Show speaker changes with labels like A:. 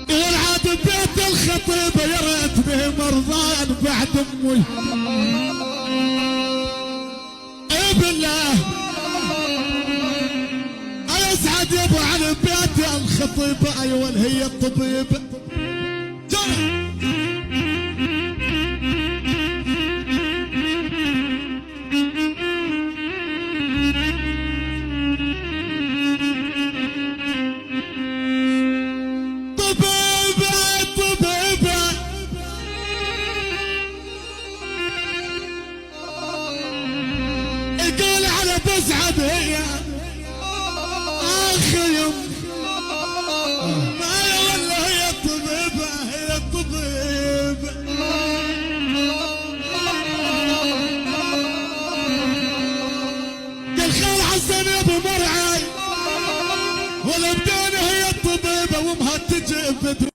A: والعاد بيت الخطيبة يا ريت به مرضان بعد امي. اي بالله يسعد يابو على بيت الخطيبة. ايوه هي الطبيبة تسعد هي اخي يوم ما والله هي الطبيبة هي الطبيبة. قال خال حسن يا ابو مرعي والبدانة هي الطبيبة وامها تجي بدري.